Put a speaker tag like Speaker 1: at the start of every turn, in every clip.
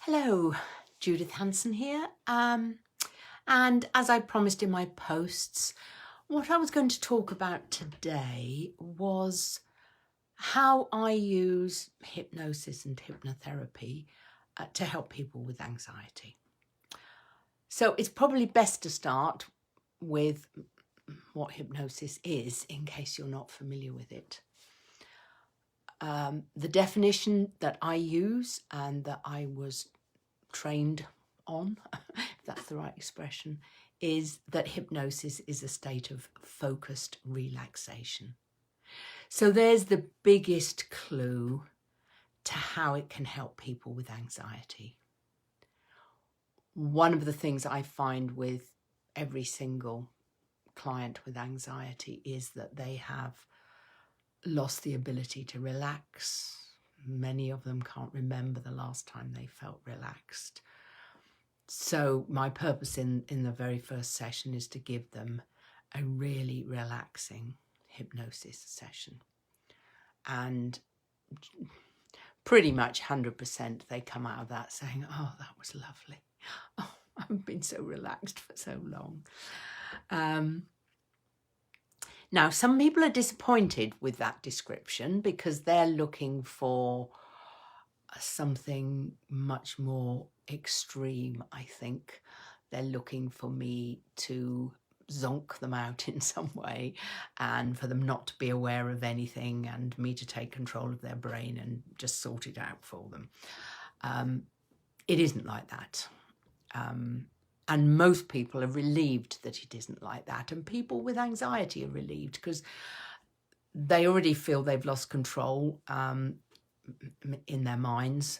Speaker 1: Hello, Judith Hanson here. And as I promised in my posts, what I was going to talk about today was how I use hypnosis and hypnotherapy to help people with anxiety. So it's probably best to start with what hypnosis is, in case you're not familiar with it. The definition that I use and that I was trained on, if that's the right expression, is that hypnosis is a state of focused relaxation. So there's the biggest clue to how it can help people with anxiety. One of the things I find with every single client with anxiety is that they have lost the ability to relax. Many of them can't remember the last time they felt relaxed. So my purpose in the very first session is to give them a really relaxing hypnosis session. And pretty much 100% they come out of that saying, oh, that was lovely. Oh, I've been so relaxed for so long. Now, some people are disappointed with that description because they're looking for something much more extreme, I think. They're looking for me to zonk them out in some way and for them not to be aware of anything and me to take control of their brain and just sort it out for them. It isn't like that. And most people are relieved that it isn't like that. And people with anxiety are relieved because they already feel they've lost control in their minds,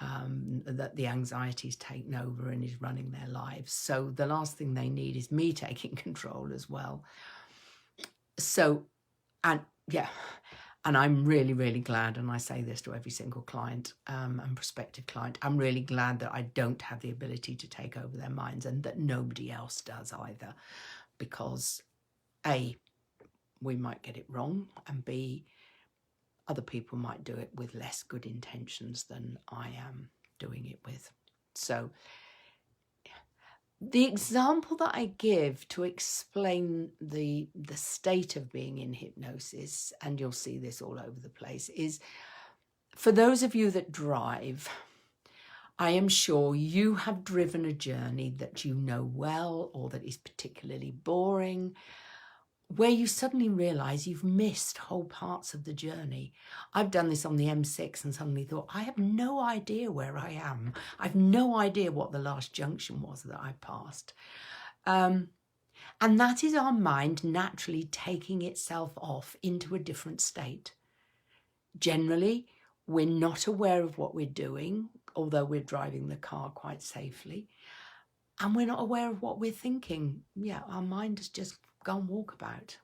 Speaker 1: that the anxiety's taken over and is running their lives. So the last thing they need is me taking control as well. So, and I'm really, really glad, and I say this to every single client and prospective client, I'm really glad that I don't have the ability to take over their minds and that nobody else does either, because A, we might get it wrong, and B, other people might do it with less good intentions than I am doing it with. So the example that I give to explain the state of being in hypnosis, and you'll see this all over the place, is for those of you that drive, I am sure you have driven a journey that you know well or that is particularly boring, where you suddenly realise you've missed whole parts of the journey. I've done this on the M6 and suddenly thought, I have no idea where I am. I've no idea what the last junction was that I passed. And that is our mind naturally taking itself off into a different state. Generally, we're not aware of what we're doing, although we're driving the car quite safely. And we're not aware of what we're thinking. Yeah, our mind has just gone walkabout.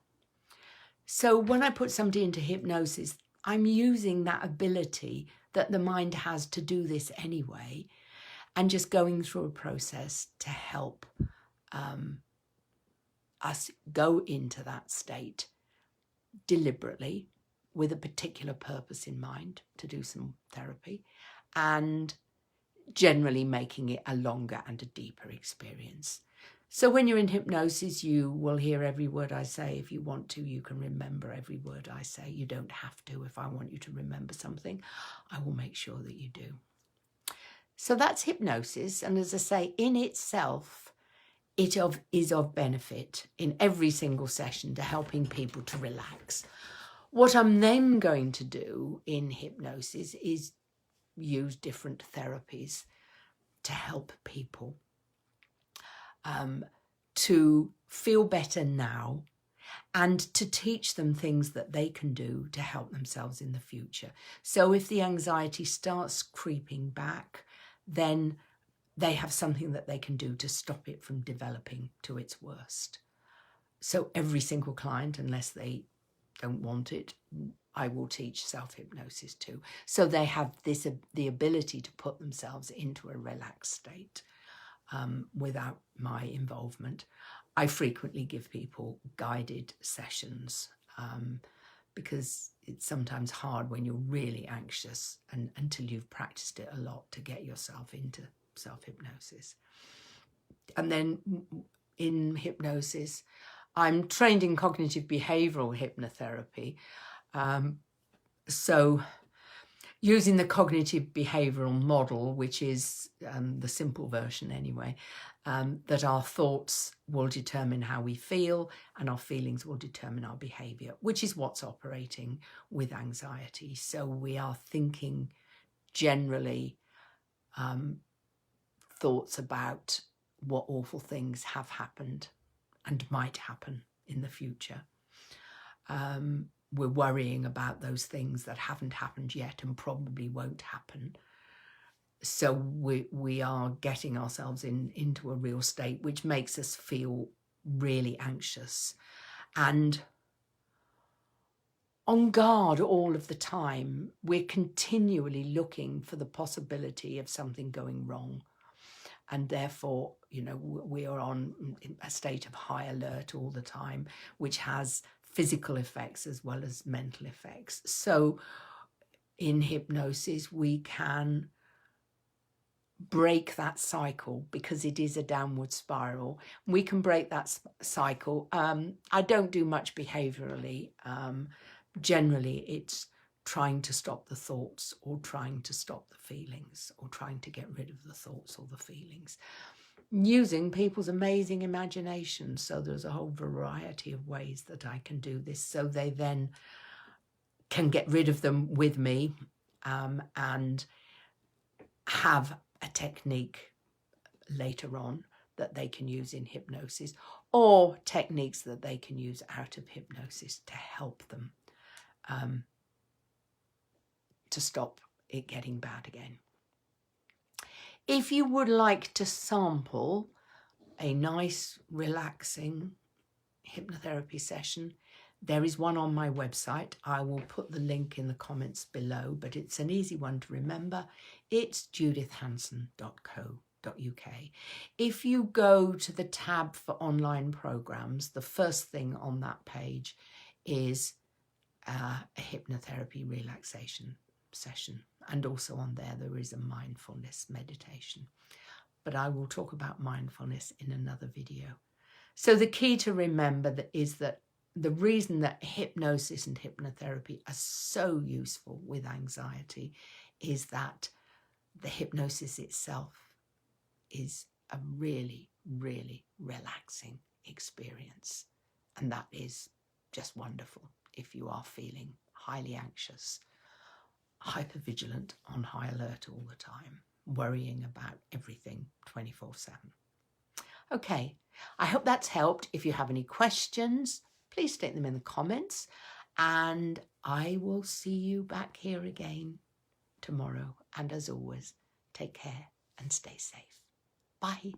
Speaker 1: So when I put somebody into hypnosis, I'm using that ability that the mind has to do this anyway, and just going through a process to help us go into that state deliberately with a particular purpose in mind to do some therapy, and generally making it a longer and a deeper experience. So when you're in hypnosis, you will hear every word I say. If you want to, you can remember every word I say. You don't have to. If I want you to remember something, I will make sure that you do. So that's hypnosis. And as I say, in itself, it is of benefit in every single session to helping people to relax. What I'm then going to do in hypnosis is use different therapies to help people to feel better now and to teach them things that they can do to help themselves in the future. So if the anxiety starts creeping back, then they have something that they can do to stop it from developing to its worst. So every single client, unless they don't want it, I will teach self-hypnosis too. So they have the ability to put themselves into a relaxed state without my involvement. I frequently give people guided sessions because it's sometimes hard when you're really anxious and until you've practiced it a lot to get yourself into self-hypnosis. And then in hypnosis, I'm trained in cognitive behavioral hypnotherapy. So using the cognitive behavioral model, which is the simple version anyway, that our thoughts will determine how we feel and our feelings will determine our behaviour, which is what's operating with anxiety. So we are thinking generally thoughts about what awful things have happened and might happen in the future. We're worrying about those things that haven't happened yet and probably won't happen. So we are getting ourselves into a real state, which makes us feel really anxious and on guard all of the time. We're continually looking for the possibility of something going wrong. And therefore, you know, we are on a state of high alert all the time, which has physical effects as well as mental effects. So in hypnosis, we can break that cycle because it is a downward spiral. We can break that cycle. I don't do much behaviourally. Generally, it's trying to stop the thoughts or trying to stop the feelings or trying to get rid of the thoughts or the feelings, using people's amazing imagination. So there's a whole variety of ways that I can do this, so they then can get rid of them with me and have a technique later on that they can use in hypnosis, or techniques that they can use out of hypnosis to help them to stop it getting bad again. If you would like to sample a nice, relaxing hypnotherapy session, there is one on my website. I will put the link in the comments below, but it's an easy one to remember. It's judithhanson.co.uk. If you go to the tab for online programs, the first thing on that page is a hypnotherapy relaxation session. And also on there is a mindfulness meditation. But I will talk about mindfulness in another video. So the key to remember is that the reason that hypnosis and hypnotherapy are so useful with anxiety is that the hypnosis itself is a really, really relaxing experience. And that is just wonderful if you are feeling highly anxious, hypervigilant, on high alert all the time, worrying about everything 24/7. Okay, I hope that's helped. If you have any questions, please state them in the comments, and I will see you back here again tomorrow. And as always, take care and stay safe. Bye.